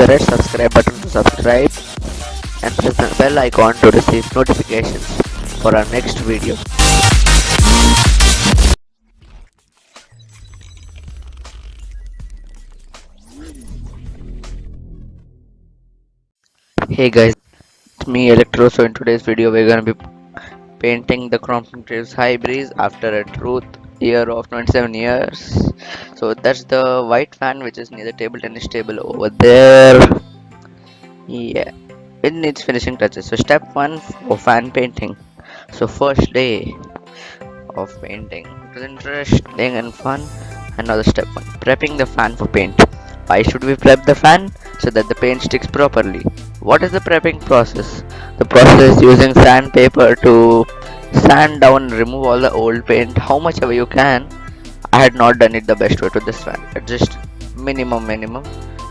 the red subscribe button to subscribe and press the bell icon to receive notifications for our next video. Hey guys, it's me Electro. So in today's video we're gonna be painting the Crompton Graves High Breeze after a truth year of 27 years. So that's the white fan which is near the table tennis table over there. Yeah, it needs finishing touches. So step 1 for fan painting. So first day of painting. It was interesting and fun. Another step 1, prepping the fan for paint. Why should we prep the fan? So that the paint sticks properly. What is the prepping process? The process is using sandpaper to sand down and remove all the old paint how much ever you can. I had not done it the best way to this fan. Just minimum.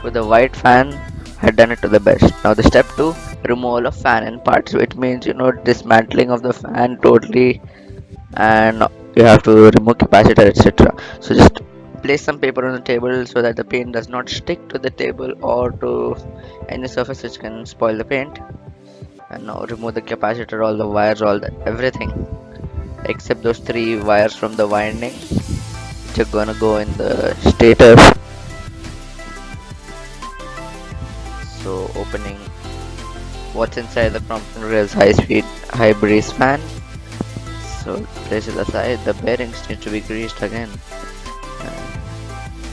With the white fan, I had done it to the best. Now the step 2, removal of fan and parts. So it means dismantling of the fan totally, and you have to remove capacitor, etc. So just place some paper on the table so that the paint does not stick to the table or to any surface which can spoil the paint. And now remove the capacitor, all the wires, all the everything except those 3 wires from the winding which are gonna go in the stator. So opening what's inside the Crompton Rails high breeze fan. So place it aside. The bearings need to be greased again.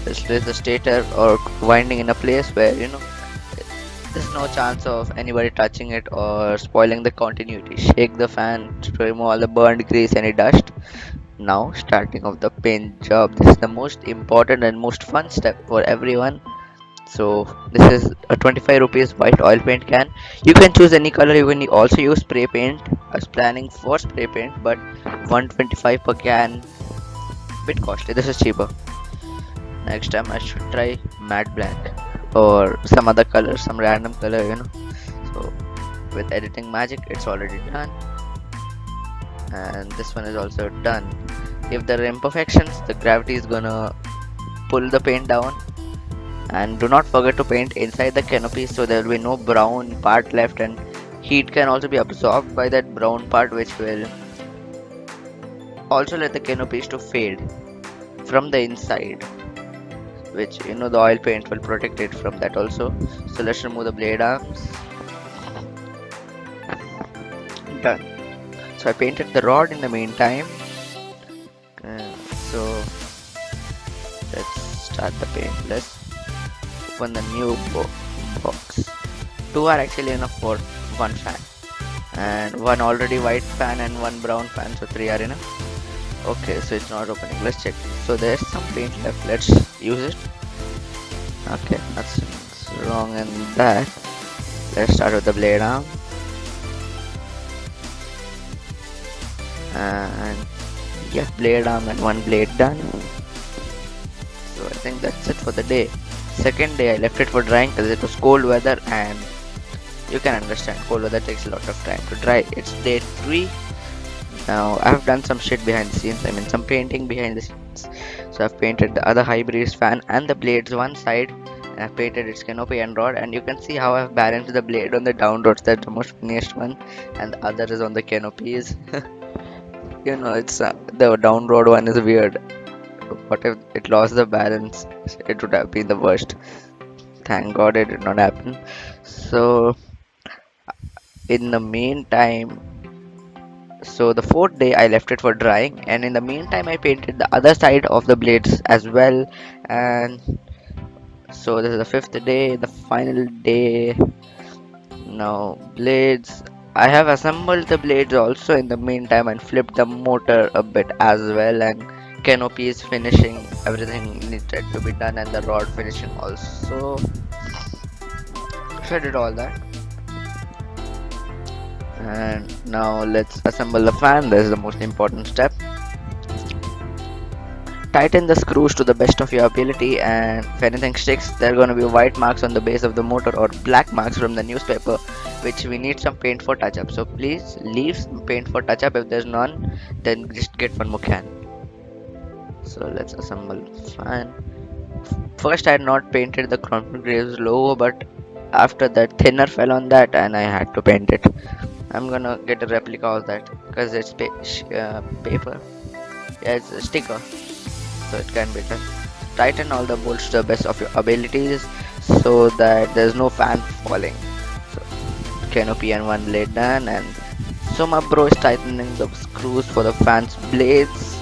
Just place the stator or winding in a place where there's no chance of anybody touching it or spoiling the continuity. Shake the fan to remove all the burned grease, any dust. Now starting of the paint job. This is the most important and most fun step for everyone. So this is a 25 rupees white oil paint can. You can choose any color. You can also use spray paint. I was planning for spray paint, but 125 per can, bit costly. This is cheaper. Next time I should try matte black or some other color, some random color. So with editing magic, it's already done, and this one is also done. If there are imperfections, the gravity is gonna pull the paint down. And do not forget to paint inside the canopy so there will be no brown part left, and heat can also be absorbed by that brown part, which will also let the canopies to fade from the inside, which the oil paint will protect it from that also. So let's remove the blade arms. Done. So I painted the rod in the meantime. So let's start the paint. Let's open the new box. 2 are actually enough for 1 fan, and 1 already white fan and 1 brown fan, so 3 are enough. Okay, so it's not opening. Let's check. So there's some paint left. Let's use it. Okay, that's wrong in that. Let's start with the blade arm. And yeah, blade arm and 1 blade done. So I think that's it for the day. Second day I left it for drying because it was cold weather, and you can understand cold weather takes a lot of time to dry. It's day 3. Now I have done some shit behind the scenes. Some painting behind the scenes. So I've painted the other high breeze fan and the blades one side, and I've painted its canopy and rod, and you can see how I've balanced the blade on the down rods. That's the most funniest one, and the other is on the canopies. It's the down road one is weird. What if it lost the balance? It would have been the worst. Thank God it did not happen. So in the meantime, so the 4th day I left it for drying, and in the meantime I painted the other side of the blades as well. And so this is the 5th day, the final day. Now blades, I have assembled the blades also in the meantime and flipped the motor a bit as well, and canopy is finishing. Everything needed to be done, and the rod finishing also. So I did all that, and now let's assemble the fan. This is the most important step. Tighten the screws to the best of your ability, and if anything sticks, there are going to be white marks on the base of the motor or black marks from the newspaper, which we need some paint for touch up. So please leave some paint for touch up. If there's none, then just get 1 more can. So let's assemble fan. First I had not painted the Crompton Graves logo, but after that thinner fell on that and I had to paint it. I'm gonna get a replica of that because it's paper. Yeah, it's a sticker, so it can be done. Tighten all the bolts to the best of your abilities so that there's no fan falling. So canopy and one blade done, and so my bro is tightening the screws for the fan's blades.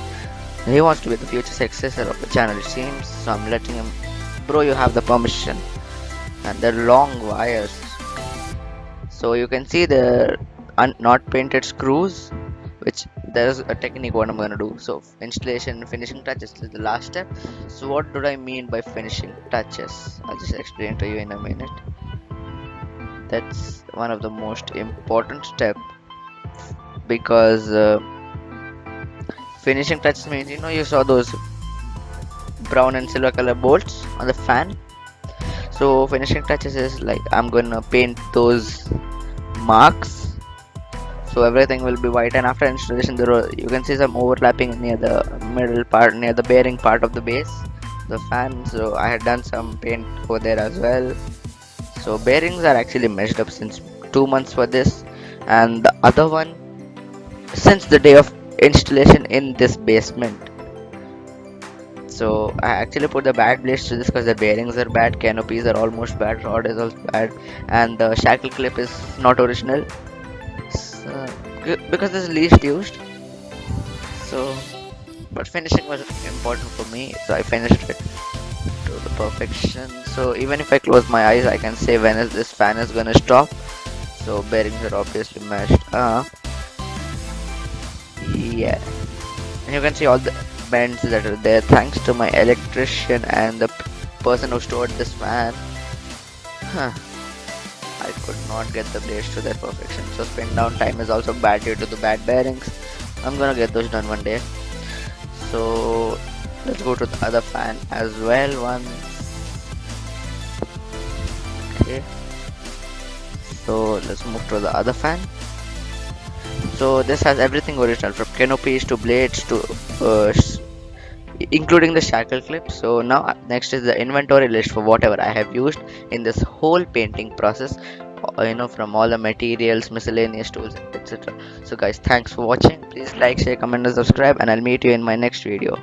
He wants to be the future successor of the channel, it seems, so I'm letting him. Bro, you have the permission. And they're long wires. So you can see the not painted screws, which there's a technique what I'm gonna do. So installation finishing touches is the last step. So what do I mean by finishing touches? I'll just explain to you in a minute. That's one of the most important step because finishing touches means, you saw those brown and silver color bolts on the fan. So finishing touches is like I'm gonna paint those marks so everything will be white, and after installation you can see some overlapping near the middle part, near the bearing part of the base, the fan. So I had done some paint over there as well. So bearings are actually measured up since 2 months for this, and the other one since the day of installation in this basement. So I actually put the bad blades to this because the bearings are bad, canopies are almost bad, rod is also bad, and the shackle clip is not original. So, because this is least used. So, but finishing was important for me, so I finished it to the perfection. So even if I close my eyes, I can say when is this fan is gonna stop. So bearings are obviously meshed. Yeah. And you can see all the bends that are there thanks to my electrician and the person who stored this fan. Huh. I could not get the blades to their perfection. So spin down time is also bad due to the bad bearings. I'm gonna get those done one day. So let's go to the other fan as well once. Okay. So let's move to the other fan. So this has everything original from canopies to blades to including the shackle clip. So now next is the inventory list for whatever I have used in this whole painting process, from all the materials, miscellaneous tools, etc. So guys, thanks for watching. Please like, share, comment and subscribe, and I'll meet you in my next video.